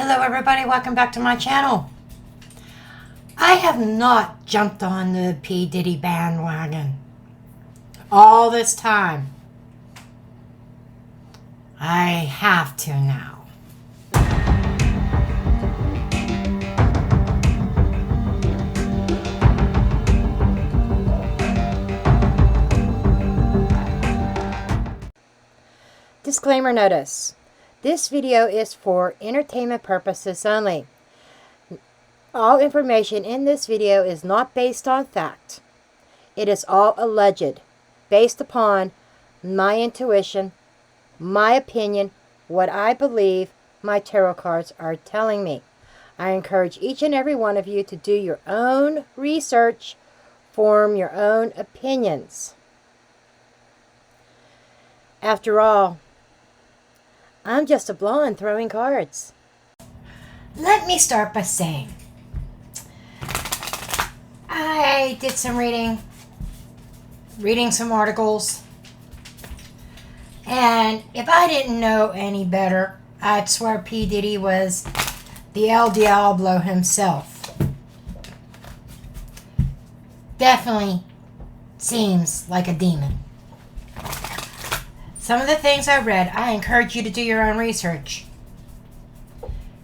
Hello everybody, welcome back to my channel. I have not jumped on the P. Diddy bandwagon all this time. I have to now. Disclaimer notice. This video is for entertainment purposes only. All information in this video is not based on fact. It is all alleged, based upon my intuition, my opinion, what I believe my tarot cards are telling me. I encourage each and every one of you to do your own research, form your own opinions. After all, I'm just a blonde throwing cards. Let me start by saying, I did some reading some articles, and if I didn't know any better, I'd swear P. Diddy was the El Diablo himself. Definitely seems like a demon. Some of the things I read, I encourage you to do your own research.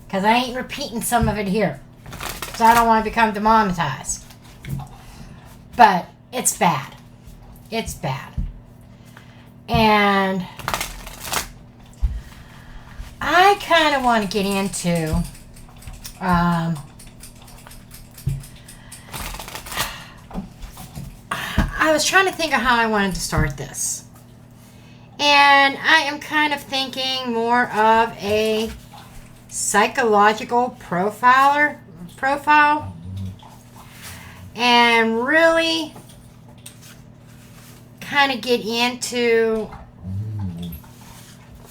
Because I ain't repeating some of it here. Because I don't want to become demonetized. But it's bad. It's bad. And I kind of want to get into I was trying to think of how I wanted to start this. And I am kind of thinking more of a psychological profile and really kind of get into,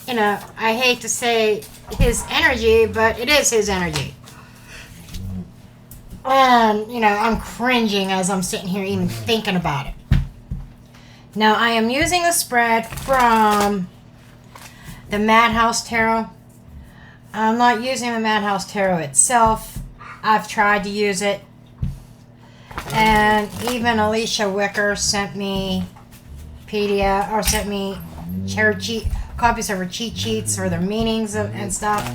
you know, I hate to say his energy, but it is his energy. And, you know, I'm cringing as I'm sitting here even thinking about it. Now, I am using a spread from the Madhouse Tarot. I'm not using the Madhouse Tarot itself. I've tried to use it. And even Alicia Wicker sent me copies of her cheat sheets or their meanings and stuff.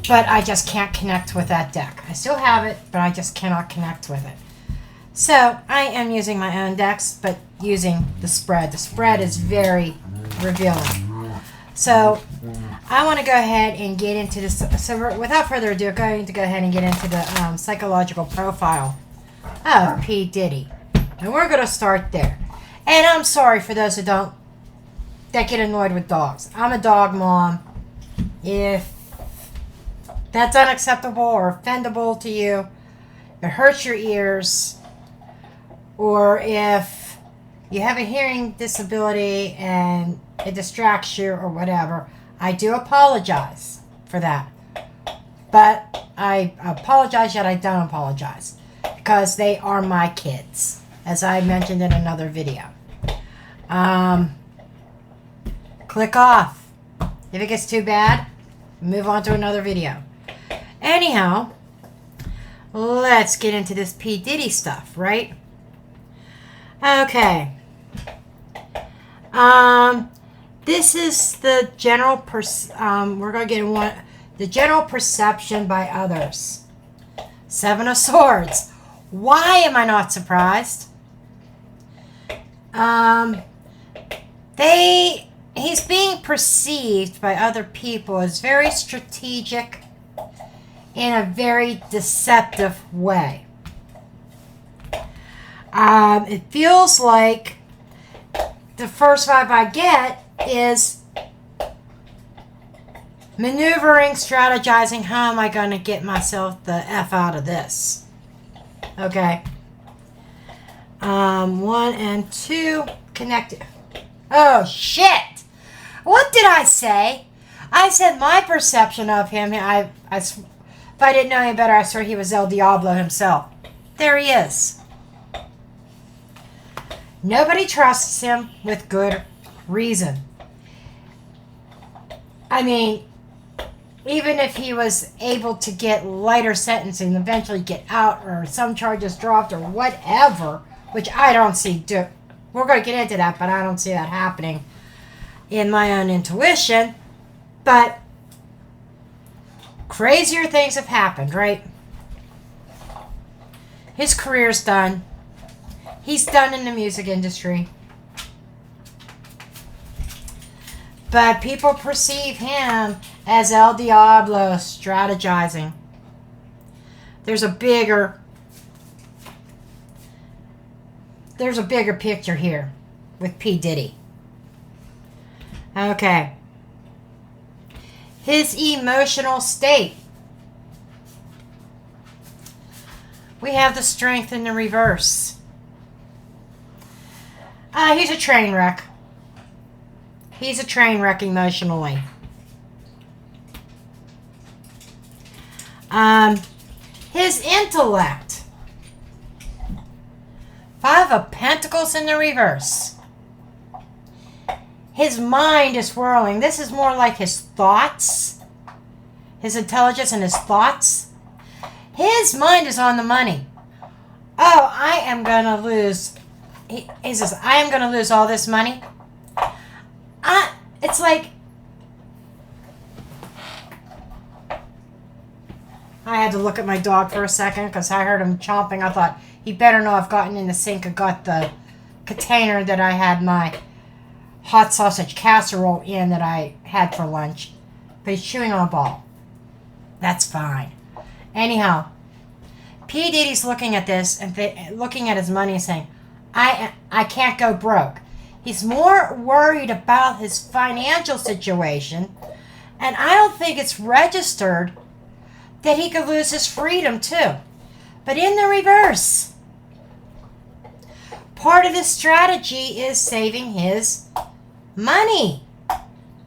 But I just can't connect with that deck. I still have it, but I just cannot connect with it. So, I am using my own decks, but using the spread. The spread is very revealing. So, I want to go ahead and get into this. So, without further ado, I'm going to go ahead and get into the psychological profile of P. Diddy. And we're going to start there. And I'm sorry for those that get annoyed with dogs. I'm a dog mom. If that's unacceptable or offendable to you, it hurts your ears, or if you have a hearing disability and it distracts you or whatever, I do apologize for that. But I apologize yet I don't apologize, because they are my kids, as I mentioned in another video. Click off. If it gets too bad, move on to another video. Anyhow, let's get into this P. Diddy stuff, right? Okay. This is the general we're going to get in the general perception by others. Seven of Swords. Why am I not surprised? He's being perceived by other people as very strategic in a very deceptive way. It feels like the first vibe I get is maneuvering, strategizing, how am I going to get myself the F out of this? Okay. 1 and 2 connected. Oh, shit! What did I say? I said my perception of him, if I didn't know any better, I swear he was El Diablo himself. There he is. Nobody trusts him with good reason. I mean, even if he was able to get lighter sentencing, eventually get out or some charges dropped or whatever, which I don't see. We're going to get into that, but I don't see that happening in my own intuition. But crazier things have happened, right? His career's done. He's done in the music industry. But people perceive him as El Diablo strategizing. There's a bigger picture here with P. Diddy. Okay. His emotional state. We have the Strength in the reverse. He's a train wreck. He's a train wreck emotionally. His intellect. Five of Pentacles in the reverse. His mind is whirling. This is more like his thoughts. His intelligence and his thoughts. His mind is on the money. Oh, I am going to lose. He says, I am going to lose all this money. It's like, I had to look at my dog for a second because I heard him chomping. I thought, he better know I've gotten in the sink and got the container that I had my hot sausage casserole in that I had for lunch. But he's chewing on a ball. That's fine. Anyhow, P. Diddy's looking at this and looking at his money and saying, I can't go broke. He's more worried about his financial situation, and I don't think it's registered that he could lose his freedom too. But in the reverse, part of this strategy is saving his money,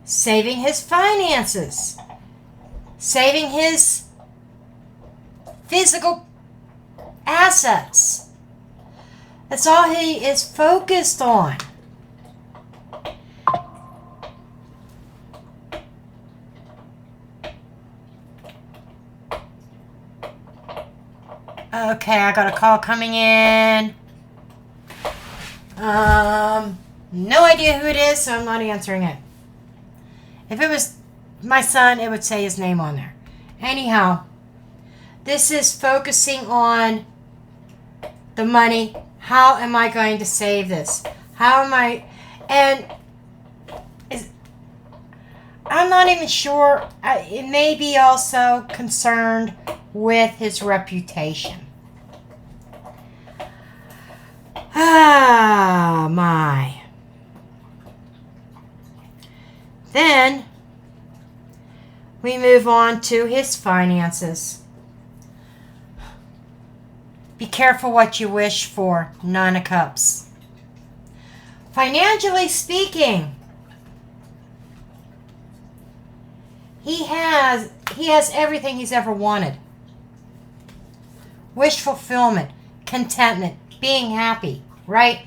saving his finances, saving his physical assets. That's all he is focused on. Okay, I got a call coming in. No idea who it is, so I'm not answering it. If it was my son, it would say his name on there. Anyhow, this is focusing on the money. How am I going to save this? How am I... And I'm not even sure. It may be also concerned with his reputation. Ah, my. Then we move on to his finances. Be careful what you wish for. Nine of Cups. Financially speaking, he has everything he's ever wanted. Wish fulfillment, contentment, being happy, right?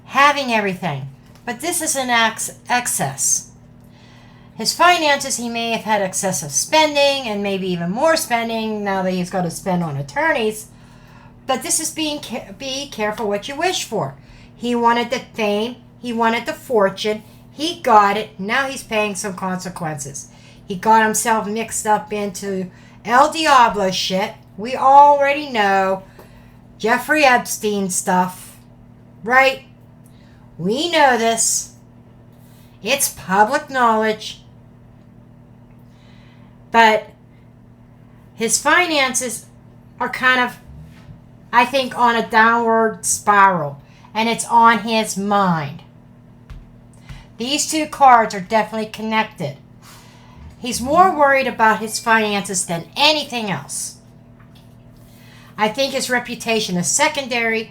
Having everything. But this is an excess. His finances, he may have had excessive spending and maybe even more spending now that he's got to spend on attorneys. But this is be careful what you wish for. He wanted the fame. He wanted the fortune. He got it. Now he's paying some consequences. He got himself mixed up into El Diablo shit. We already know Jeffrey Epstein stuff, right? We know this. It's public knowledge. But his finances are kind of, I think, on a downward spiral. And it's on his mind. These two cards are definitely connected. He's more worried about his finances than anything else. I think his reputation is secondary.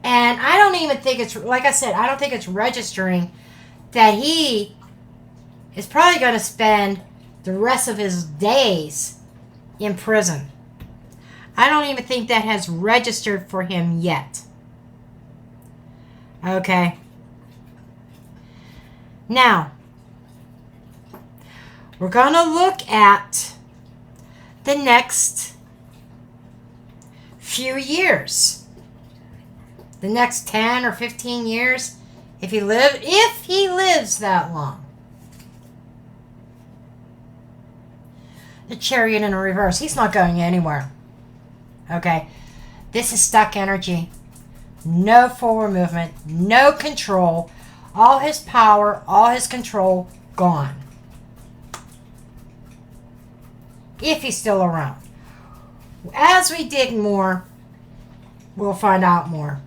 And I don't even think it's, like I said, I don't think it's registering that he is probably going to spend the rest of his days in prison. I don't even think that has registered for him yet. Okay. Now, We're going to look at the next few years. The next 10 or 15 years, if he lives that long. The Chariot in a reverse. He's not going anywhere. Okay? This is stuck energy. No forward movement. No control. All his power, all his control, gone. If he's still around. As we dig more, we'll find out more.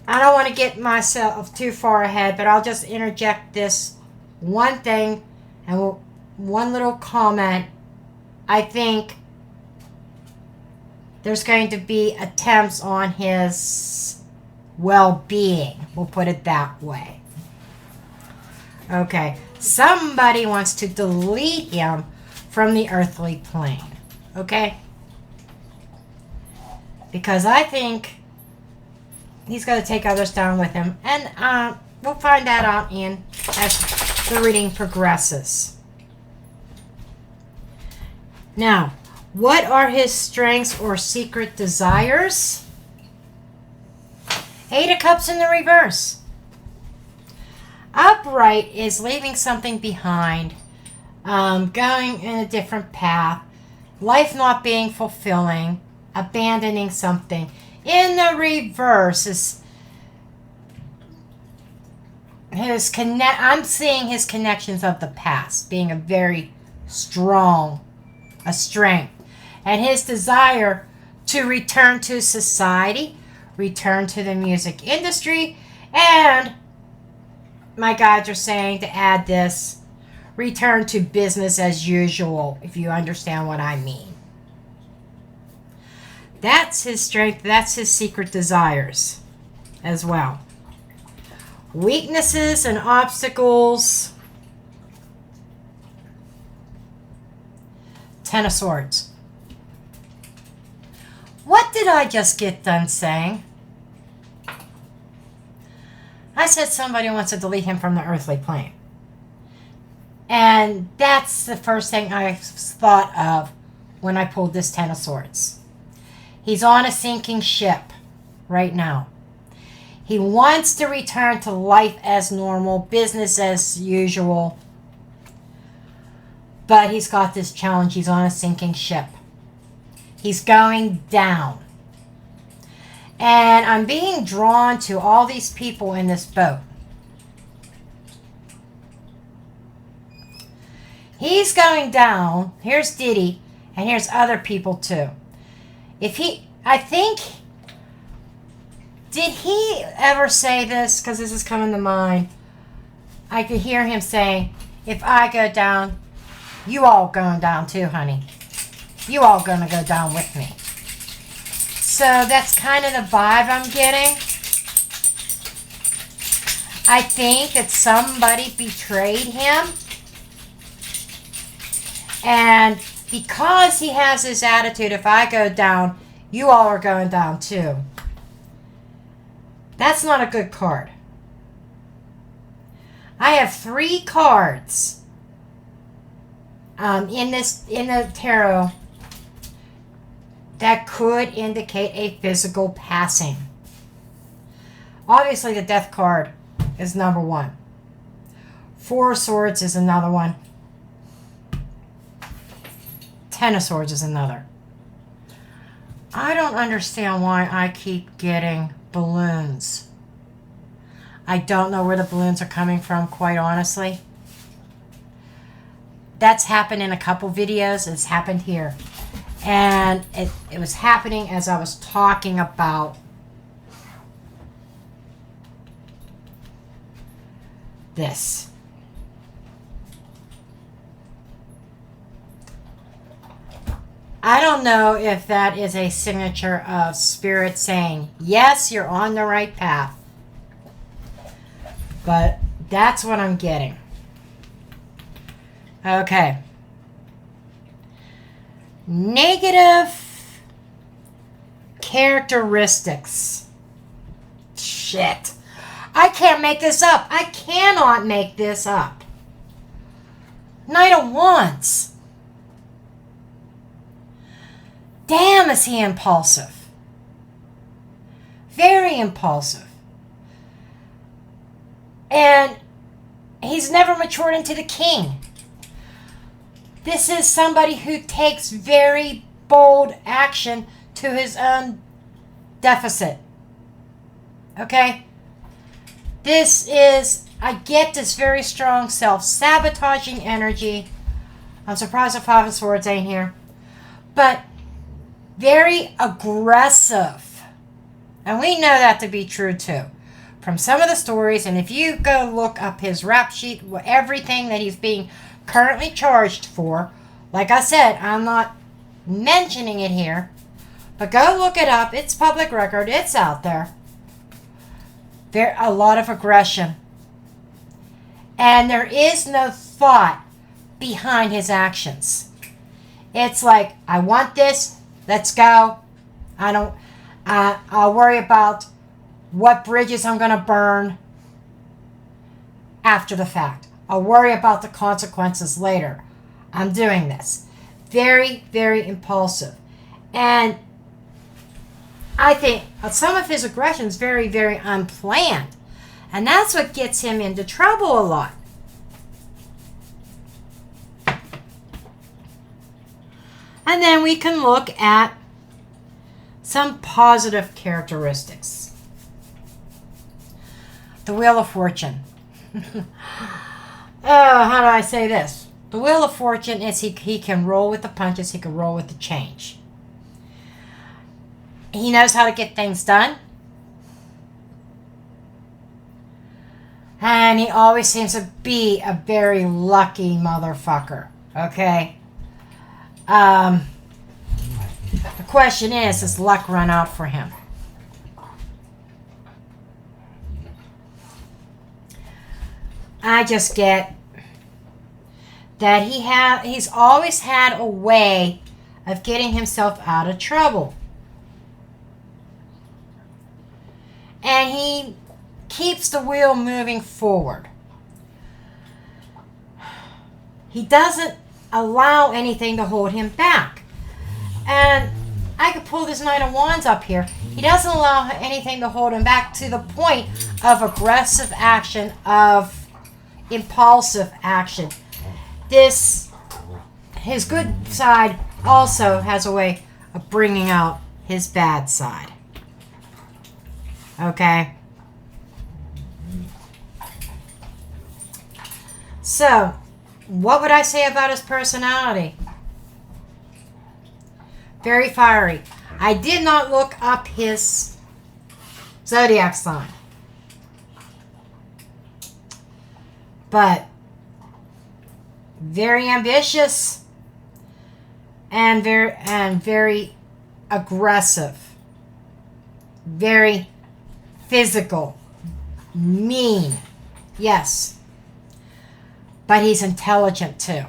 I don't want to get myself too far ahead, but I'll just interject this one thing and one little comment. I think there's going to be attempts on his well-being. We'll put it that way. Okay. Somebody wants to delete him from the earthly plane. Okay? Because I think he's going to take others down with him. And we'll find that out as the reading progresses. Now, what are his strengths or secret desires? 8 of Cups in the reverse. Upright is leaving something behind, going in a different path, life not being fulfilling, abandoning something. In the reverse is I'm seeing his connections of the past being a very strength, and his desire to return to society, return to the music industry, and my guides are saying to add this, return to business as usual, if you understand what I mean. That's his strength. That's his secret desires as well. Weaknesses and obstacles. 10 of Swords. What did I just get done saying? I said somebody wants to delete him from the earthly plane. And that's the first thing I thought of when I pulled this 10 of Swords. He's on a sinking ship right now. He wants to return to life as normal, business as usual. But he's got this challenge. He's on a sinking ship. He's going down. And I'm being drawn to all these people in this boat. He's going down. Here's Diddy. And here's other people too. Did he ever say this? Because this is coming to mind. I could hear him saying, if I go down, you all going down too, honey. You all gonna go down with me. So that's kind of the vibe I'm getting. I think that somebody betrayed him. And because he has this attitude, if I go down, you all are going down too. That's not a good card. I have 3 cards in the tarot that could indicate a physical passing. Obviously, the Death card is number 1. 4 of Swords is another one. 10 of Swords is another. I don't understand why I keep getting balloons. I don't know where the balloons are coming from, quite honestly. That's happened in a couple videos. It's happened here. And it was happening as I was talking about this. I don't know if that is a signature of Spirit saying, yes, you're on the right path. But that's what I'm getting. Okay. Negative characteristics. Shit. I can't make this up. I cannot make this up. Knight of Wands. Damn, is he impulsive. Very impulsive. And he's never matured into the king. This is somebody who takes very bold action to his own deficit. Okay? This is, I get this very strong self-sabotaging energy. I'm surprised the Five of Swords ain't here. But very aggressive. And we know that to be true too. From some of the stories, and if you go look up his rap sheet, everything that he's being currently charged for, like I said, I'm not mentioning it here, but go look it up. It's public record. It's out there. There a lot of aggression. And there is no thought behind his actions. It's like, I want this, let's go. I'll worry about what bridges I'm going to burn after the fact. I'll worry about the consequences later. I'm doing this. Very, very impulsive. And I think some of his aggression is very, very unplanned. And that's what gets him into trouble a lot. And then we can look at some positive characteristics. The Wheel of Fortune. How do I say this? The Wheel of Fortune is he can roll with the punches, he can roll with the change. He knows how to get things done. And he always seems to be a very lucky motherfucker. Okay? The question is, does luck run out for him? I just get that he's always had a way of getting himself out of trouble. And he keeps the wheel moving forward. He doesn't allow anything to hold him back. And I could pull this Knight of Wands up here. He doesn't allow anything to hold him back to the point of aggressive action, of impulsive action. His good side also has a way of bringing out his bad side. Okay? So, what would I say about his personality? Very fiery. I did not look up his zodiac sign. But very ambitious and very aggressive. Very physical. Mean. Yes. But he's intelligent too.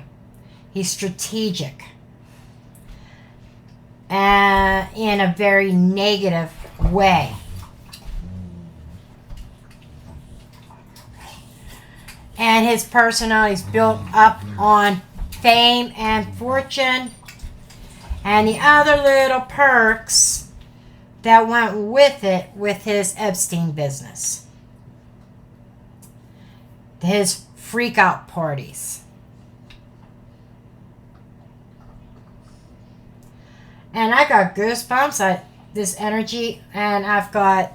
He's strategic. In a very negative way. And his personality is built up on fame and fortune and the other little perks that went with it with his Epstein business. His freak out parties. And I got goosebumps at this energy, and I've got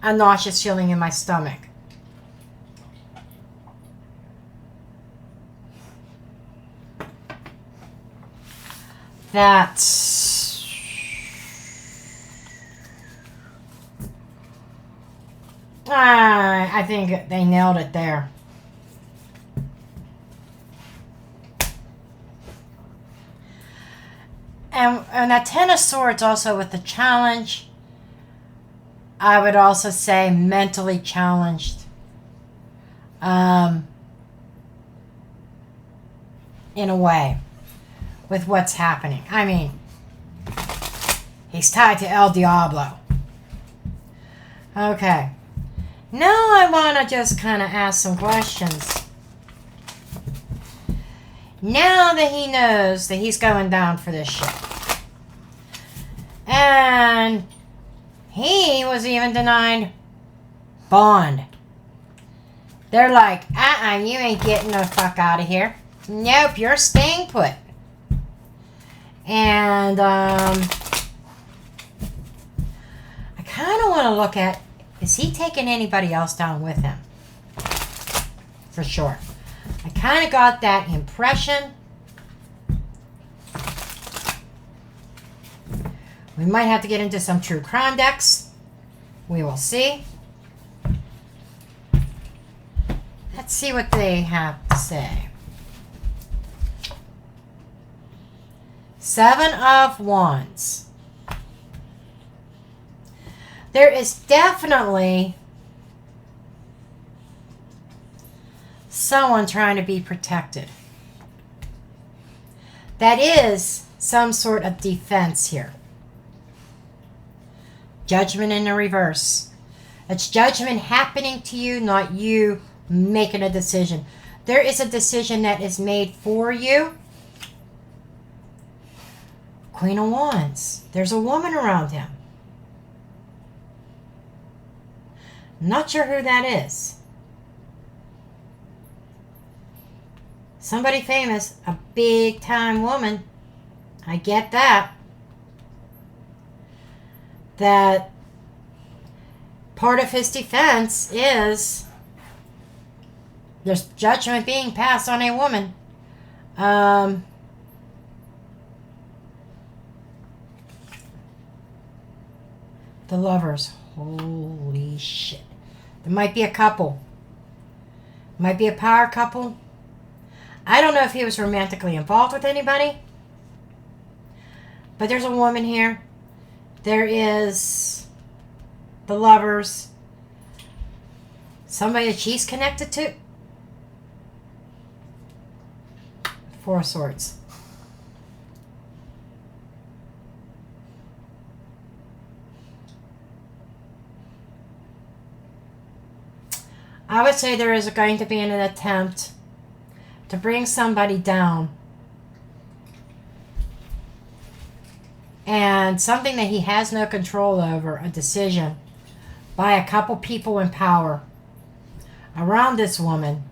a nauseous feeling in my stomach. That's... I think they nailed it there. And that Ten of Swords also with the challenge, I would also say mentally challenged. In a way, with what's happening. I mean, he's tied to El Diablo. Okay. Now I want to just kind of ask some questions. Now that he knows that he's going down for this shit. And he was even denied bond. They're like, you ain't getting the fuck out of here. Nope, you're staying put. And I kind of want to look at, is he taking anybody else down with him? For sure. I kind of got that impression. We might have to get into some true crime decks. We will see. Let's see what they have to say. 7 of Wands. There is definitely someone trying to be protected. That is some sort of defense here. Judgment in the reverse. It's judgment happening to you, not you making a decision. There is a decision that is made for you. Queen of Wands. There's a woman around him. Not sure who that is. Somebody famous, a big time woman. I get that. That part of his defense is there's judgment being passed on a woman. The Lovers. Holy shit. There might be a couple. Might be a power couple. I don't know if he was romantically involved with anybody. But there's a woman here. There is the Lovers. Somebody that she's connected to. 4 of Swords. I would say there is going to be an attempt to bring somebody down. And something that he has no control over, a decision by a couple people in power around this woman.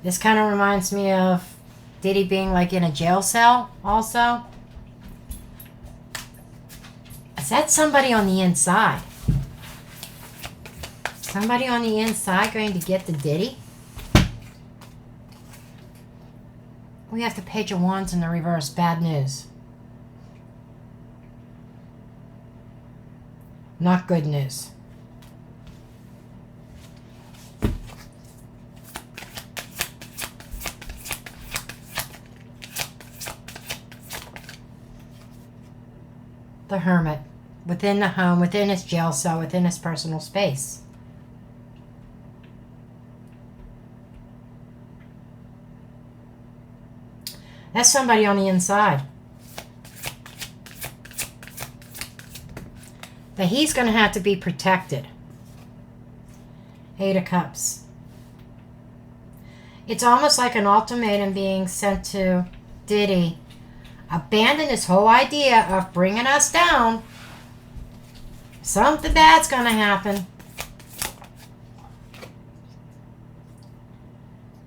This kind of reminds me of Diddy being like in a jail cell also. Is that somebody on the inside? Somebody on the inside going to get the Diddy? We have the Page of Wands in the reverse. Bad news. Not good news. The Hermit. Within the home, within his jail cell, within his personal space. That's somebody on the inside. That he's going to have to be protected. 8 of Cups. It's almost like an ultimatum being sent to Diddy. Abandon this whole idea of bringing us down. Something bad's going to happen.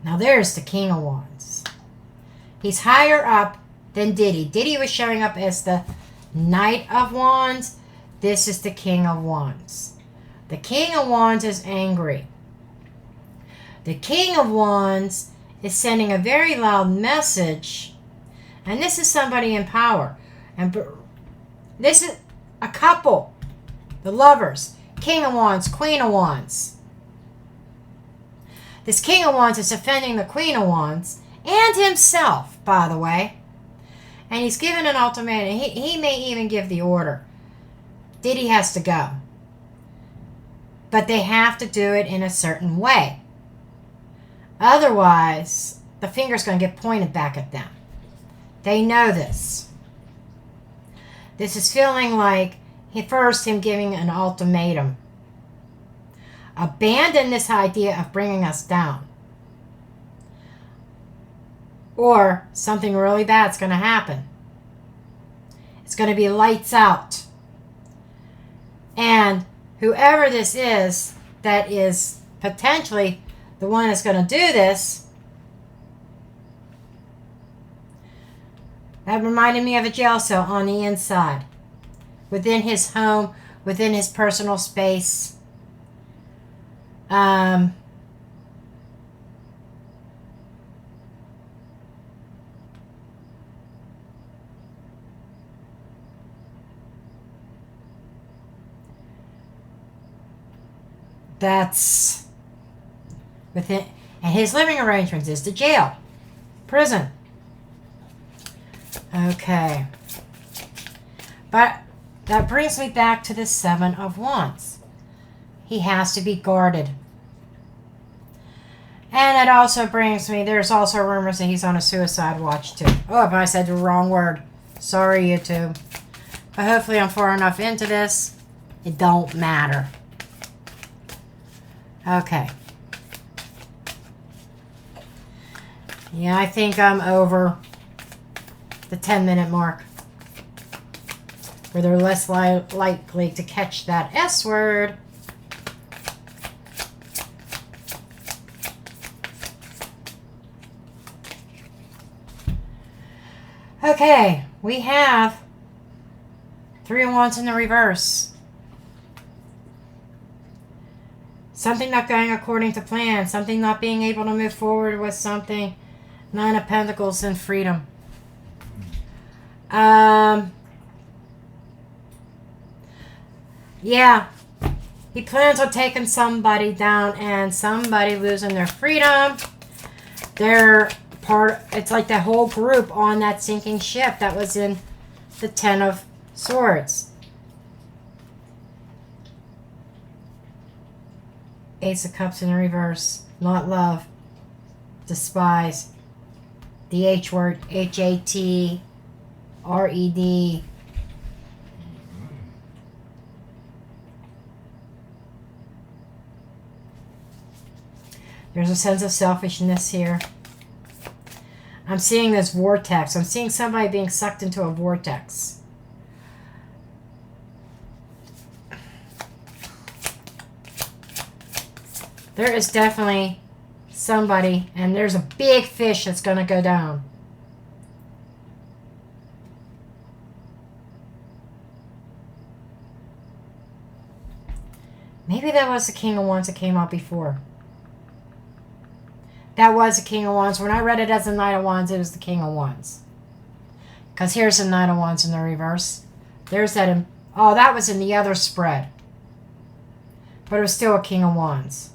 Now there's the King of Wands. He's higher up than Diddy. Diddy was showing up as the Knight of Wands. This is the King of Wands. The King of Wands is angry. The King of Wands is sending a very loud message. And this is somebody in power. And this is a couple. The Lovers. King of Wands, Queen of Wands. This King of Wands is offending the Queen of Wands. And himself, by the way. And he's given an ultimatum. He may even give the order. Diddy has to go. But they have to do it in a certain way. Otherwise, the finger's going to get pointed back at them. They know this. This is feeling like him giving an ultimatum abandon this idea of bringing us down. Or something really bad's going to happen. It's going to be lights out. And whoever this is that is potentially the one that's going to do this, that reminded me of a jail cell on the inside. Within his home, within his personal space. That's within, and his living arrangements is the jail, prison. Okay. But that brings me back to the Seven of Wands. He has to be guarded. And it also brings me, there's also rumors that he's on a suicide watch too. Oh, if I said the wrong word. Sorry, YouTube. But hopefully I'm far enough into this. It don't matter. Okay. Yeah, I think I'm over the 10-minute mark, where they're less likely to catch that S word. Okay, we have Three of Wands in the reverse. Something not going according to plan. Something not being able to move forward with something. Nine of Pentacles and freedom. Yeah. He plans on taking somebody down and somebody losing their freedom. They're part, it's like that whole group on that sinking ship that was in the Ten of Swords. Ace of Cups in reverse. Not love. Despise. The H word. H-A-T-R-E-D. There's a sense of selfishness here. I'm seeing this vortex. I'm seeing somebody being sucked into a vortex. There is definitely somebody, and there's a big fish that's going to go down. Maybe that was the King of Wands that came out before. That was the King of Wands. When I read it as the Knight of Wands, it was the King of Wands. Because here's the Knight of Wands in the reverse. There's that. Oh, that was in the other spread. But it was still a King of Wands.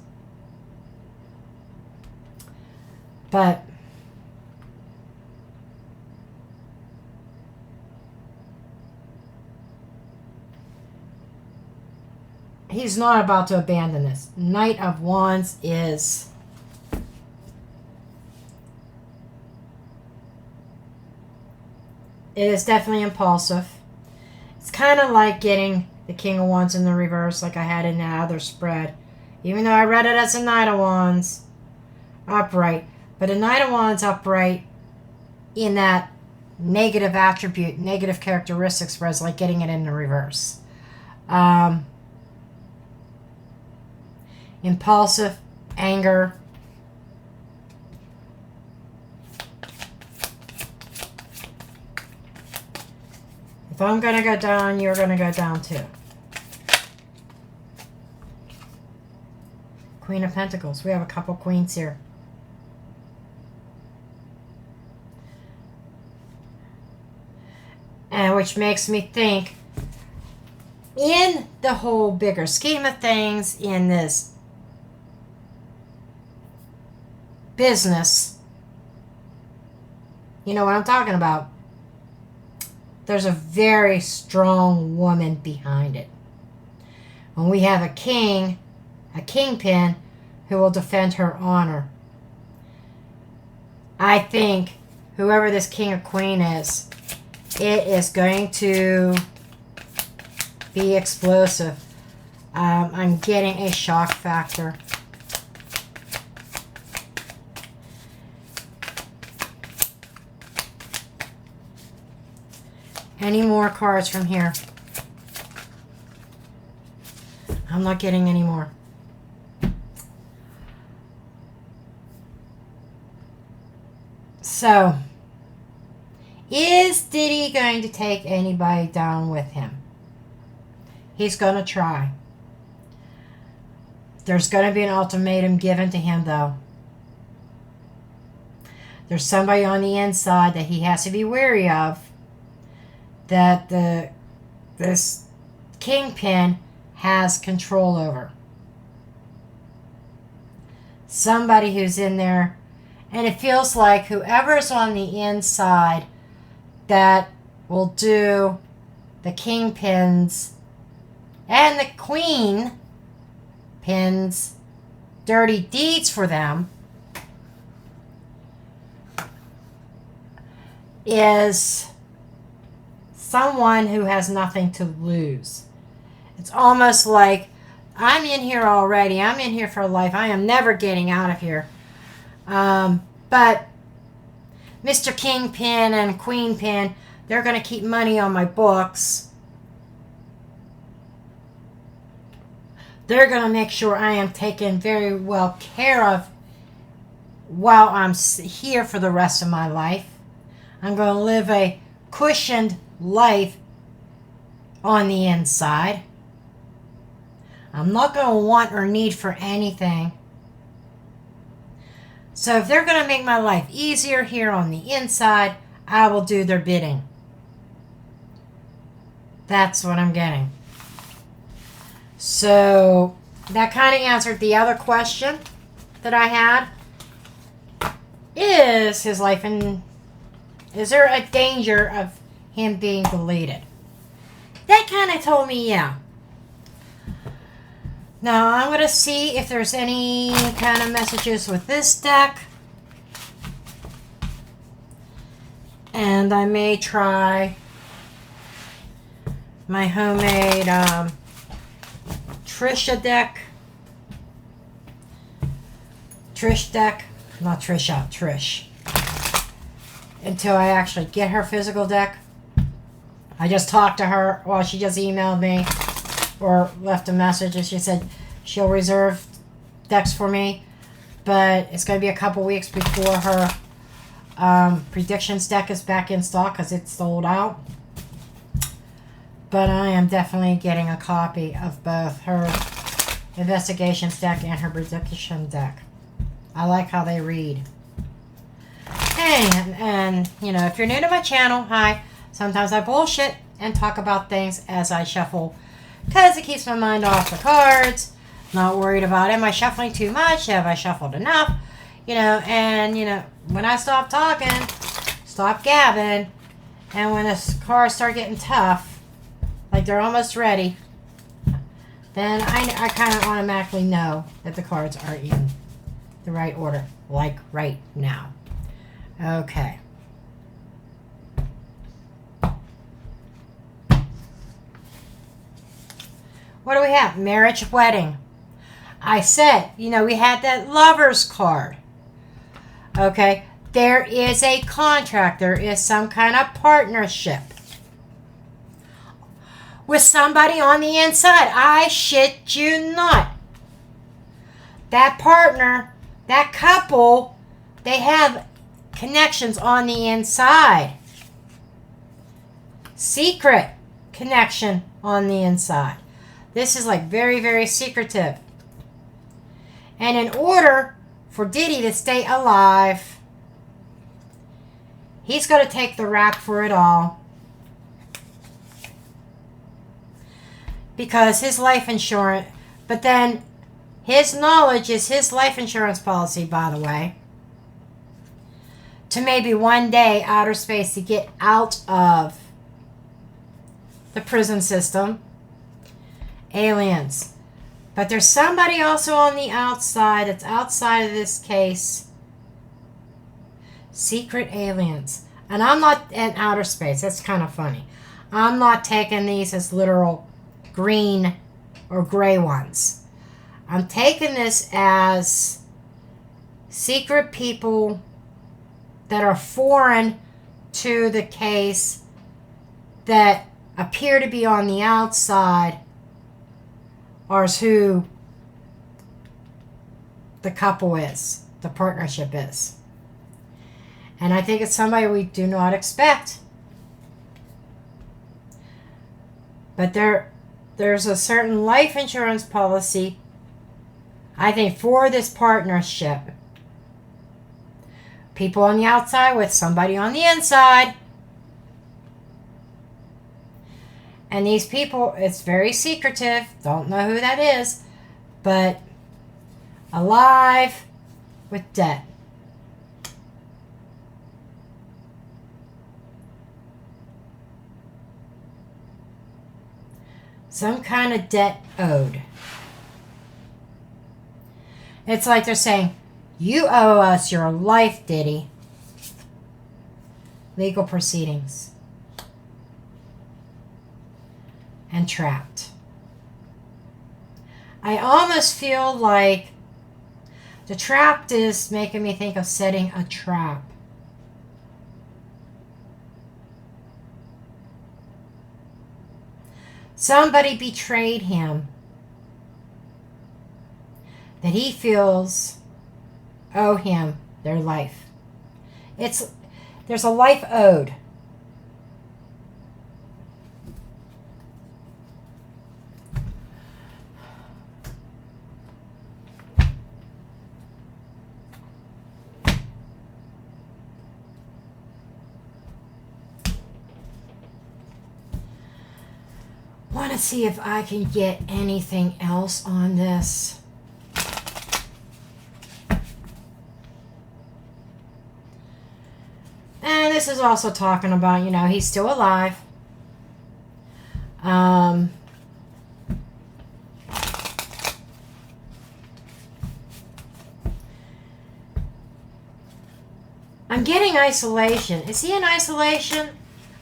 But he's not about to abandon this. Knight of Wands is... It is definitely impulsive. It's kind of like getting the King of Wands in the reverse like I had in that other spread. Even though I read it as a Knight of Wands upright. But a Knight of Wands upright in that negative attribute, negative characteristics, whereas like getting it in the reverse. Impulsive, anger. If I'm going to go down, you're going to go down too. Queen of Pentacles. We have a couple queens here. And which makes me think, in the whole bigger scheme of things, in this business, you know what I'm talking about, there's a very strong woman behind it. When we have a king, a kingpin, who will defend her honor. I think whoever this king or queen is, it is going to be explosive. I'm getting a shock factor. Any more cards from here? I'm not getting any more. So, is Diddy going to take anybody down with him? He's going to try. There's going to be an ultimatum given to him, though. There's somebody on the inside that he has to be wary of, that this kingpin has control over. Somebody who's in there, and it feels like whoever's on the inside that will do the kingpins and the queen pins dirty deeds for them is someone who has nothing to lose. It's almost like, I'm in here already. I'm in here for life. I am never getting out of here. But Mr. Kingpin and Queenpin, they're going to keep money on my books. They're going to make sure I am taken very well care of while I'm here for the rest of my life. I'm going to live a cushioned life on the inside. I'm not going to want or need for anything. So if they're going to make my life easier here on the inside, I will do their bidding. That's what I'm getting. So that kind of answered the other question that I had. Is his life in... Is there a danger of him being deleted? That kind of told me yeah. Now I'm going to see if there's any kind of messages with this deck. And I may try my homemade Trisha deck. Trish deck. Not Trisha, Trish. Until I actually get her physical deck. I just talked to her. Well, she just emailed me or left a message, and she said she'll reserve decks for me, but it's going to be a couple weeks before her predictions deck is back in stock because it's sold out. But I am definitely getting a copy of both her investigations deck and her prediction deck. I like how they read. Hey, and you know, if you're new to my channel, hi. Sometimes I bullshit and talk about things as I shuffle because it keeps my mind off the cards. Not worried about, am I shuffling too much? Have I shuffled enough? You know, and you know, when I stop talking, stop gabbing, and when the cards start getting tough, like they're almost ready, then I kind of automatically know that the cards are in the right order, like right now. Okay. What do we have? Marriage, wedding. I said, you know, we had that lover's card. Okay. There is a contract. There is some kind of partnership with somebody on the inside. I shit you not. That partner, that couple, they have connections on the inside. Secret connection on the inside. This is like very, very secretive. And in order for Diddy to stay alive, he's going to take the rap for it all. Because his life insurance, but then his knowledge is his life insurance policy, by the way. To maybe one day, outer space, to get out of the prison system. Aliens. But there's somebody also on the outside that's outside of this case. Secret aliens. And I'm not in outer space. That's kind of funny. I'm not taking these as literal green or gray ones. I'm taking this as secret people that are foreign to the case that appear to be on the outside are who the couple is, the partnership is. And I think it's somebody we do not expect. But there's a certain life insurance policy, I think, for this partnership. People on the outside with somebody on the inside. And these people, it's very secretive. Don't know who that is. But alive with debt. Some kind of debt owed. It's like they're saying, you owe us your life, Diddy. Legal proceedings. And trapped. I almost feel like the trapped is making me think of setting a trap. Somebody betrayed him that he feels owe him their life. There's a life owed. Want to see if I can get anything else on this. And this is also talking about, he's still alive. I'm getting isolation. Is he in isolation?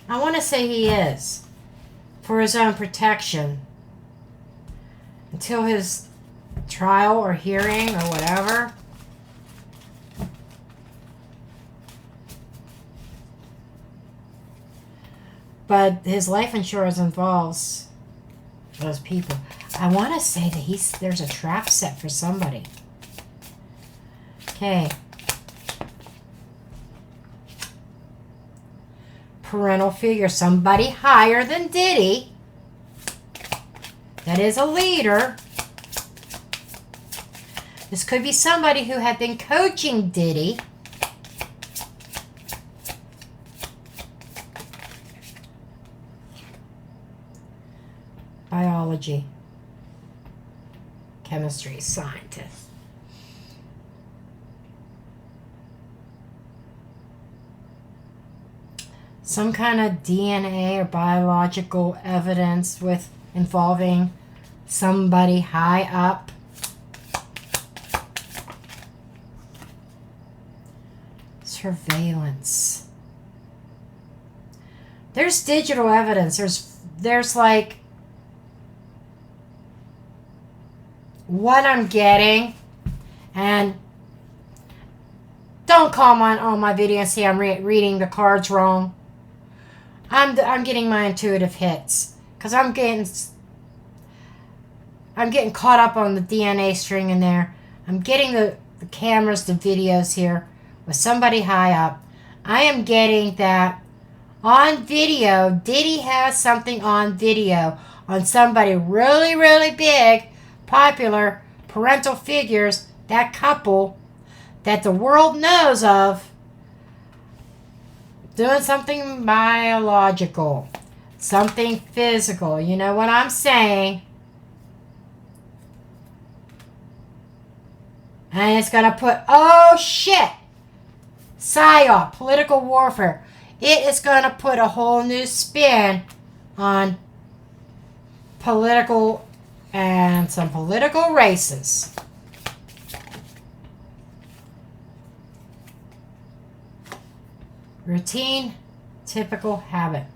I want to say he is. For his own protection. Until his trial or hearing or whatever. But his life insurance involves those people. I want to say that there's a trap set for somebody. Okay. Parental figure, somebody higher than Diddy, that is a leader. This could be somebody who had been coaching Diddy. Biology, chemistry, scientist. Some kind of DNA or biological evidence involving somebody high up. Surveillance. There's digital evidence. There's like what I'm getting, and don't comment on my video and say I'm reading the cards wrong. I'm getting my intuitive hits because I'm getting caught up on the DNA string in there. I'm getting the cameras, the videos here with somebody high up. I am getting that on video. Diddy has something on video on somebody really, really big, popular, parental figures, that couple that the world knows of. Doing something biological, something physical. You know what I'm saying? And it's going to put, oh shit, PSYOP, political warfare. It is going to put a whole new spin on political and some political races. Routine, typical habit.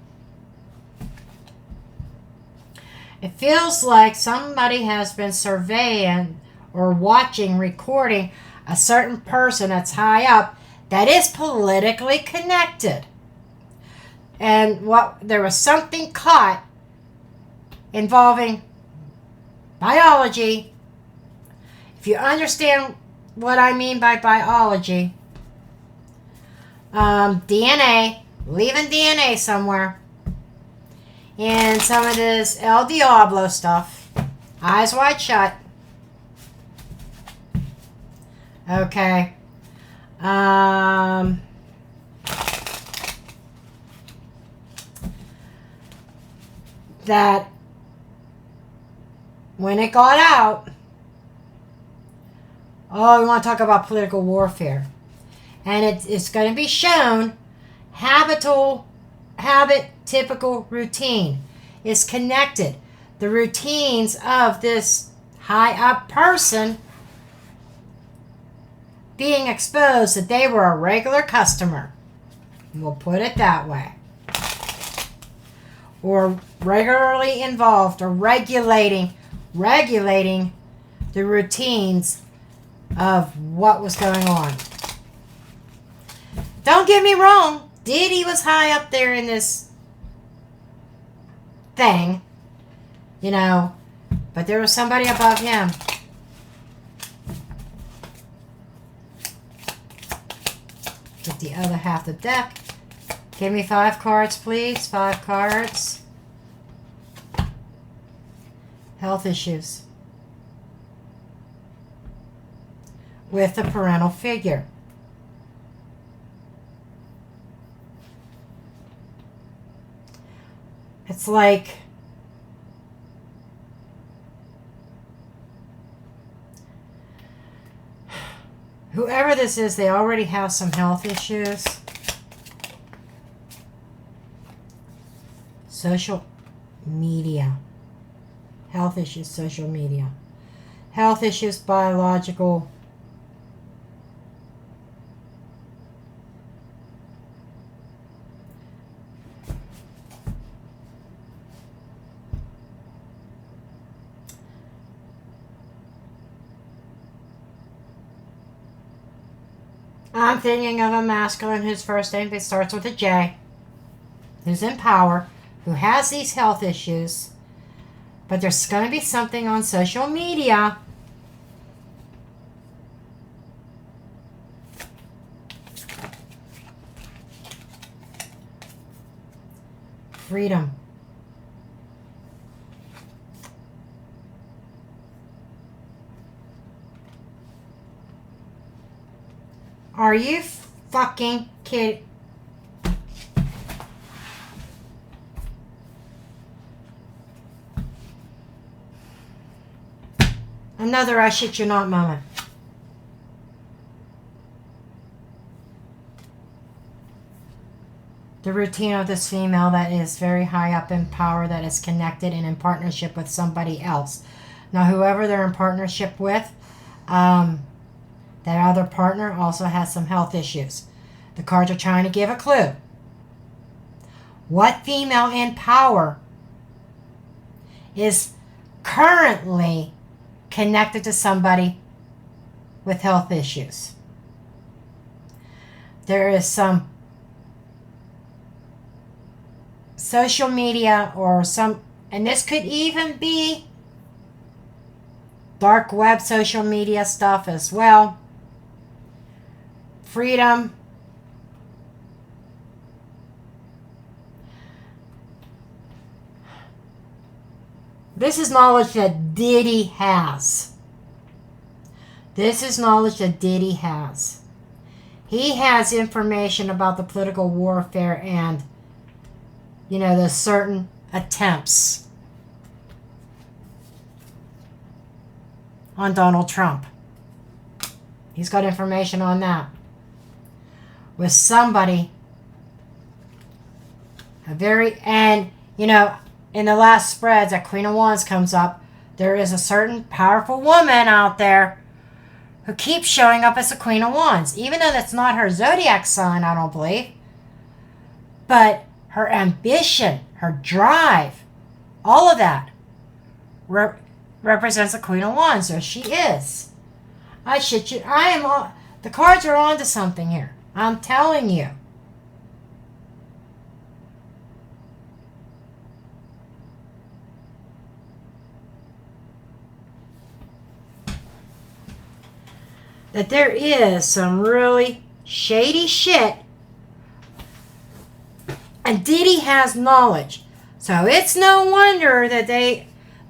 It feels like somebody has been surveying or watching, recording a certain person that's high up that is politically connected. And there was something caught involving biology. If you understand what I mean by biology, DNA, leaving DNA somewhere, and some of this El Diablo stuff, eyes wide shut. Okay. That when it got out, we want to talk about political warfare. And it's going to be shown typical routine is connected. The routines of this high up person being exposed that they were a regular customer. We'll put it that way. Or regularly involved or regulating the routines of what was going on. Don't get me wrong, Diddy was high up there in this thing, you know, but there was somebody above him. Get the other half of the deck. Give me 5 cards, please. 5 cards. Health issues with the parental figure. It's like whoever this is, they already have some health issues. Social media. Health issues, social media. Health issues, biological. I'm thinking of a masculine whose first name starts with a J, who's in power, who has these health issues, but there's going to be something on social media. Freedom. Are you fucking kidding? Another I shit you not moment. The routine of this female that is very high up in power, that is connected and in partnership with somebody else. Now, whoever they're in partnership with, that other partner also has some health issues. The cards are trying to give a clue. What female in power is currently connected to somebody with health issues? There is some social media or some, and this could even be dark web social media stuff as well. Freedom. This is knowledge that Diddy has. This is knowledge that Diddy has. He has information about the political warfare and, you know, the certain attempts on Donald Trump. He's got information on that. With somebody, and, you know, in the last spreads that Queen of Wands comes up, there is a certain powerful woman out there who keeps showing up as the Queen of Wands, even though that's not her zodiac sign, I don't believe. But her ambition, her drive, all of that represents the Queen of Wands. There she is. I shit you. I am on. The cards are on to something here. I'm telling you. That there is some really shady shit. And Diddy has knowledge. So it's no wonder that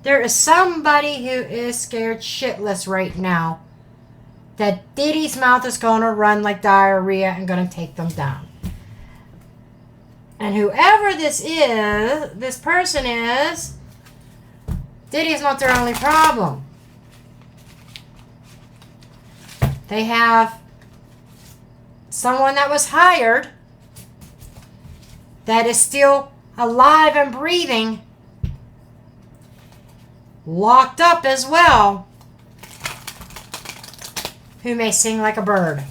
there is somebody who is scared shitless right now that Diddy's mouth is going to run like diarrhea and going to take them down. And whoever this person is, Diddy's not their only problem. They have someone that was hired that is still alive and breathing, locked up as well, who may sing like a bird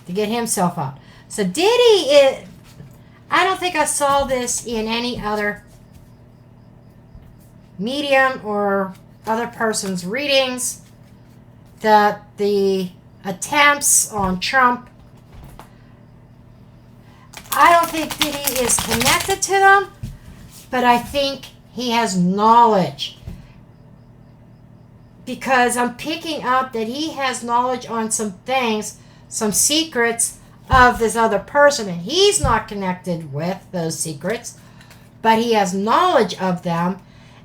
to get himself out. So Diddy I don't think I saw this in any other medium or other person's readings, that the attempts on Trump, I don't think Diddy is connected to them, but I think he has knowledge. Because I'm picking up that he has knowledge on some things, some secrets of this other person, and he's not connected with those secrets, but he has knowledge of them.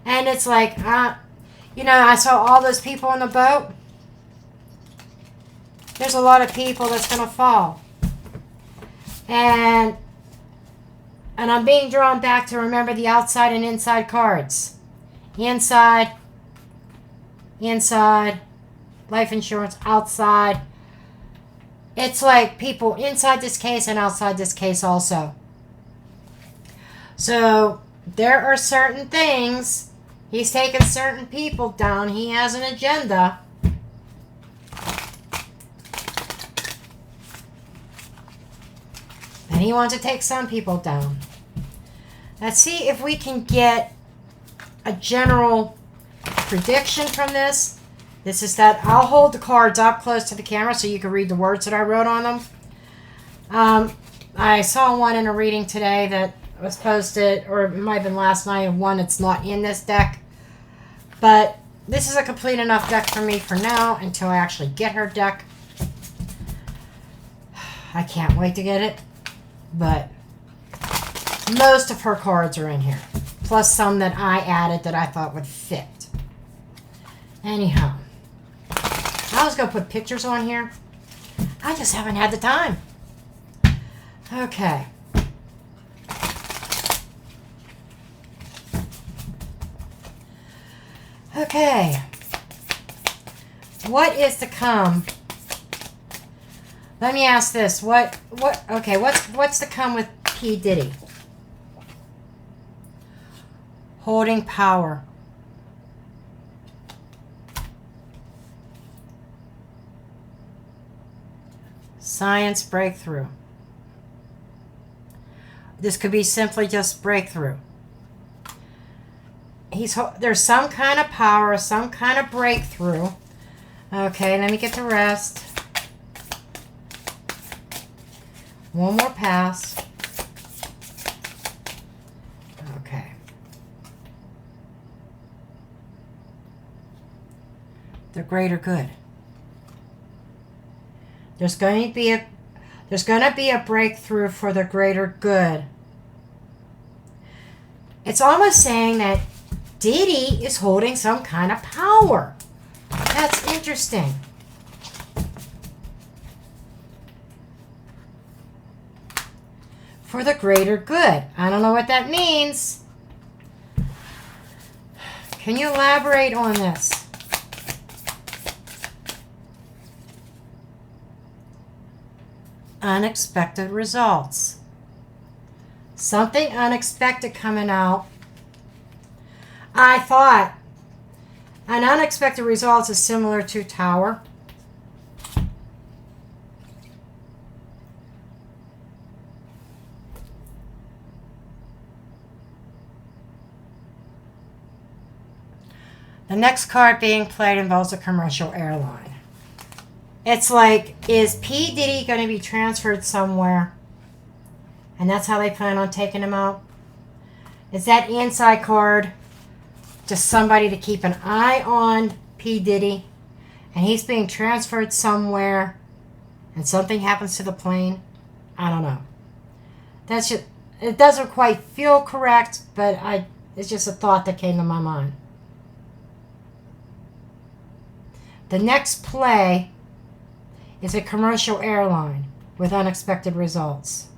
And it's like, I saw all those people on the boat. There's a lot of people that's going to fall. And I'm being drawn back to remember the outside and inside cards. Inside, life insurance, outside. It's like people inside this case and outside this case also. So there are certain things. He's taken certain people down. He has an agenda. And he wants to take some people down. Let's see if we can get a general prediction from this. This is that I'll hold the cards up close to the camera so you can read the words that I wrote on them. I saw one in a reading today that was posted, or it might have been last night, of one that's not in this deck. But this is a complete enough deck for me for now until I actually get her deck. I can't wait to get it. But most of her cards are in here. Plus some that I added that I thought would fit. Anyhow. I was going to put pictures on here. I just haven't had the time. Okay. Okay. What is to come? Let me ask this. Okay, what's to come with P. Diddy? Holding power. Science breakthrough. This could be simply just breakthrough. There's some kind of power, some kind of breakthrough. Okay, let me get the rest. One more pass. Okay. The greater good. There's going to be a breakthrough for the greater good. It's almost saying that Diddy is holding some kind of power. That's interesting. For the greater good. I don't know what that means. Can you elaborate on this? Unexpected results. Something unexpected coming out. I thought an unexpected result is similar to Tower. The next card being played involves a commercial airline. It's like, is P. Diddy going to be transferred somewhere? And that's how they plan on taking him out? Is that inside card just somebody to keep an eye on P. Diddy? And he's being transferred somewhere and something happens to the plane? I don't know. That's just, it doesn't quite feel correct, but it's just a thought that came to my mind. The next play is a commercial airline with unexpected results.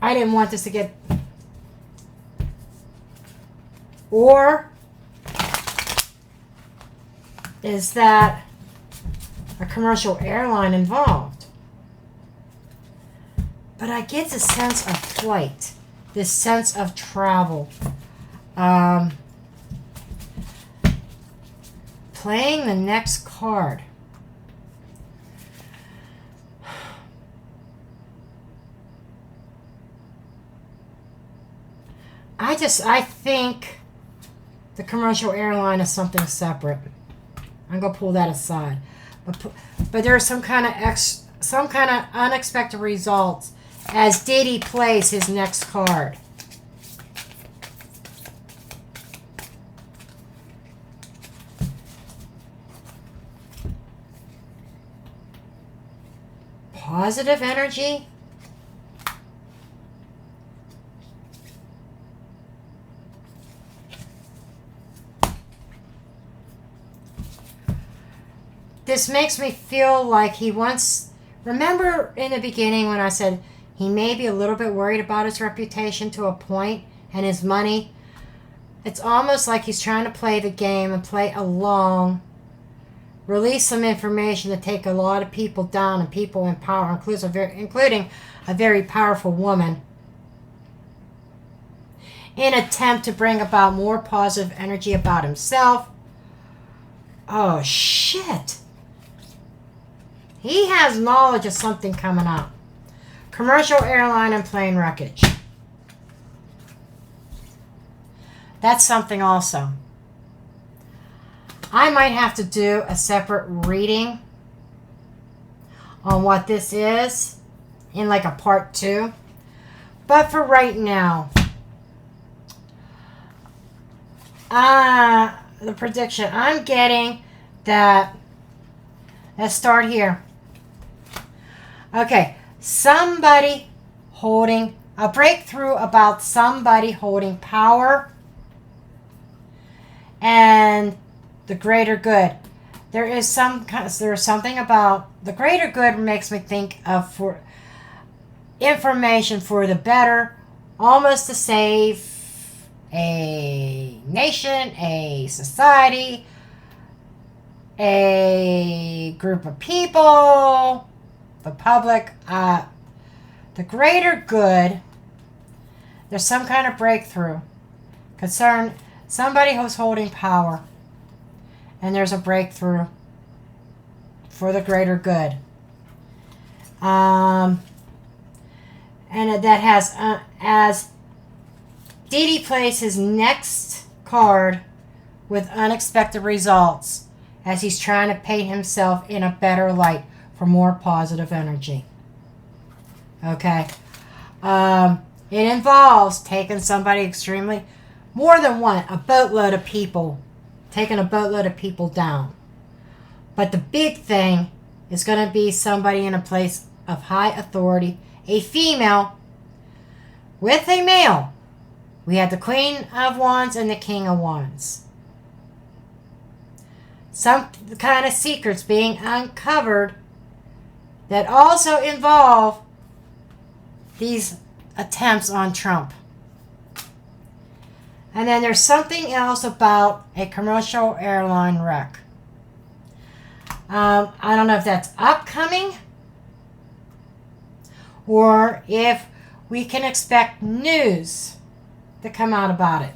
I didn't want this to get... Or is that a commercial airline involved? But I get the sense of flight, this sense of travel. Playing the next card. I think the commercial airline is something separate. I'm gonna pull that aside, but there's some kind of unexpected results as Diddy plays his next card. Positive energy. This makes me feel like he wants... Remember in the beginning when I said he may be a little bit worried about his reputation to a point and his money? It's almost like he's trying to play the game and play along, release some information to take a lot of people down and people in power, including a very powerful woman, in an attempt to bring about more positive energy about himself. Oh, shit. He has knowledge of something coming up. Commercial airline and plane wreckage. That's something also. I might have to do a separate reading on what this is in like a part 2. But for right now, the prediction I'm getting that, let's start here. Okay, somebody holding a breakthrough about somebody holding power and the greater good. There's something about the greater good makes me think of for information for the better, almost to save a nation, a society, a group of people, the public, the greater good. There's some kind of breakthrough concern somebody who's holding power, and there's a breakthrough for the greater good. And that has as DIDDY plays his next card with unexpected results as he's trying to paint himself in a better light for more positive energy. Okay. It involves taking somebody extremely, more than one, a boatload of people, taking a boatload of people down. But the big thing is going to be somebody in a place of high authority, a female with a male. We had the Queen of Wands and the King of Wands. Some kind of secrets being uncovered that also involve these attempts on Trump. And then there's something else about a commercial airline wreck. I don't know if that's upcoming or if we can expect news to come out about it.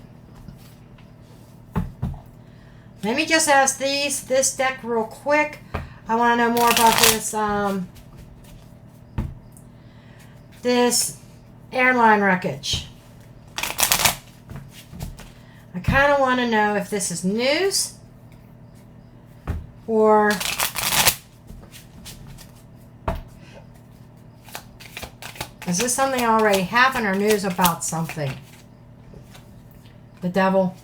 Let me just ask this deck real quick. I want to know more about this airline wreckage. I kind of want to know if this is news or is this something already happened or news about something? The Devil.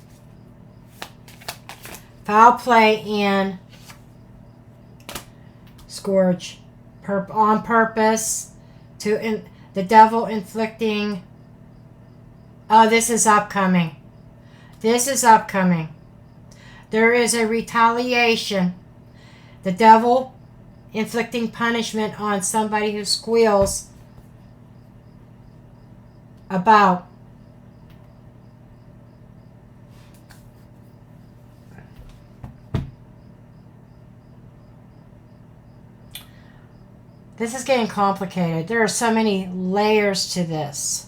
Foul play and scourge. On purpose. The Devil inflicting. Oh, this is upcoming. This is upcoming. There is a retaliation. The Devil inflicting punishment on somebody who squeals about this is getting complicated. There are so many layers to this.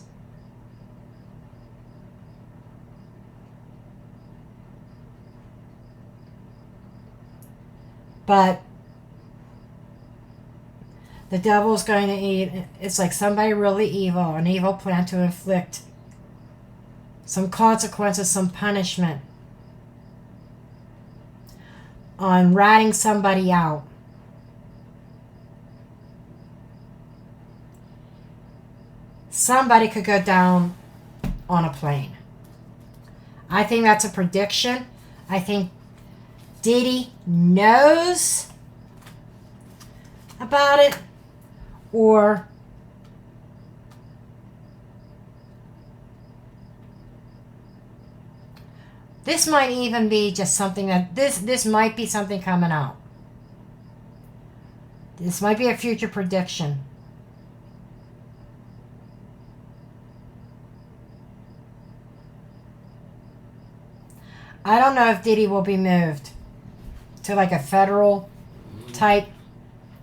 But the devil's going to eat. It's like somebody really evil, an evil plan to inflict some consequences, some punishment on ratting somebody out. Somebody could go down on a plane. I think that's a prediction. I think DIDDY knows about it, or this might even be just something that this might be something coming out. This might be a future prediction. I don't know if DIDDY will be moved to like a federal type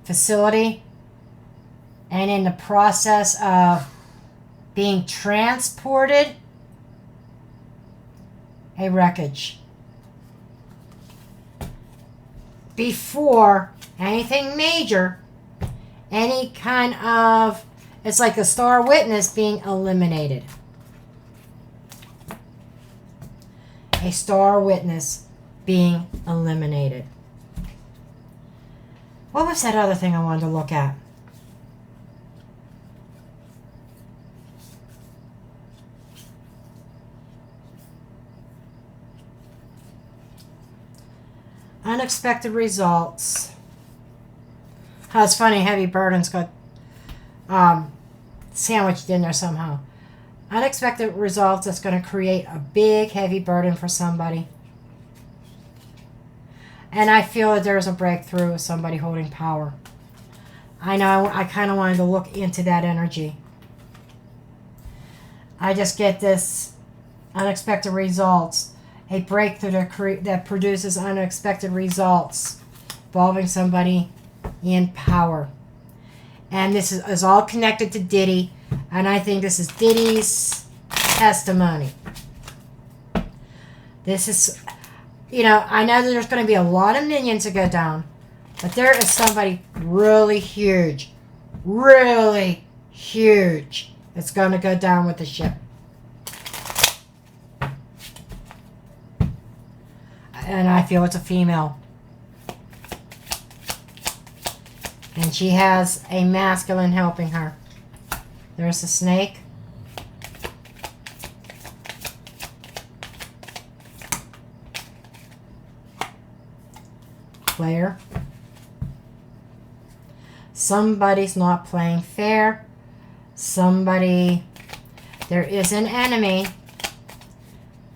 facility and in the process of being transported a wreckage before anything major, any kind of, it's like a star witness being eliminated. A star witness being eliminated. What was that other thing I wanted to look at? Unexpected results. Oh, it's funny, heavy burdens got sandwiched in there somehow. Unexpected results that's going to create a big, heavy burden for somebody. And I feel that there's a breakthrough with somebody holding power. I know I kind of wanted to look into that energy. I just get this unexpected results. A breakthrough that produces unexpected results involving somebody in power. And this is all connected to DIDDY. And I think this is DIDDY's testimony. This is, you know, I know that there's going to be a lot of minions that go down. But there is somebody really huge that's going to go down with the ship. And I feel it's a female. And she has a masculine helping her. There's a snake. Player. Somebody's not playing fair. There is an enemy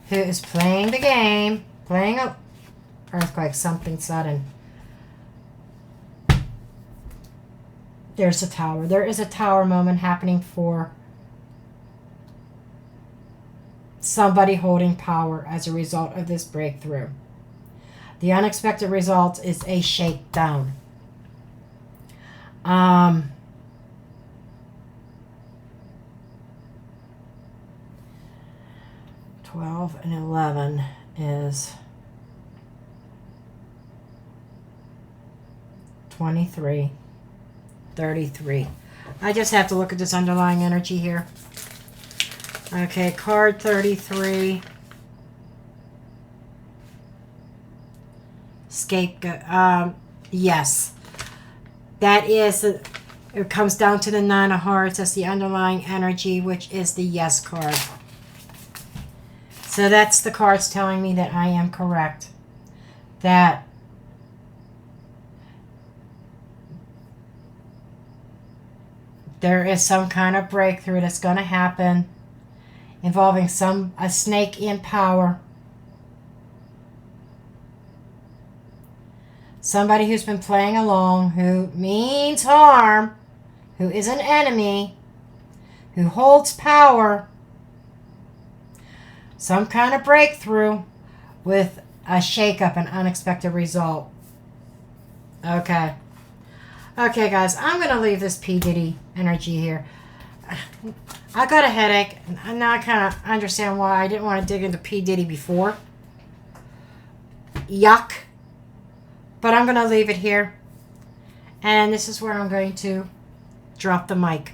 who is playing the game, playing a earthquake, something sudden. There's a tower. There is a tower moment happening for somebody holding power as a result of this breakthrough. The unexpected result is a shakedown. 12 and 11 is 23. 33. I just have to look at this underlying energy here. Okay, card 33. scapegoat. Yes. That is, it comes down to the Nine of Hearts. That's the underlying energy, which is the yes card. So that's the cards telling me that I am correct. That there is some kind of breakthrough that's going to happen involving a snake in power. Somebody who's been playing along, who means harm, who is an enemy, who holds power. Some kind of breakthrough with a shakeup, an unexpected result. Okay. Okay, guys, I'm going to leave this P. Diddy energy here. I got a headache, and now I kind of understand why I didn't want to dig into P. Diddy before. Yuck. But I'm going to leave it here. And this is where I'm going to drop the mic.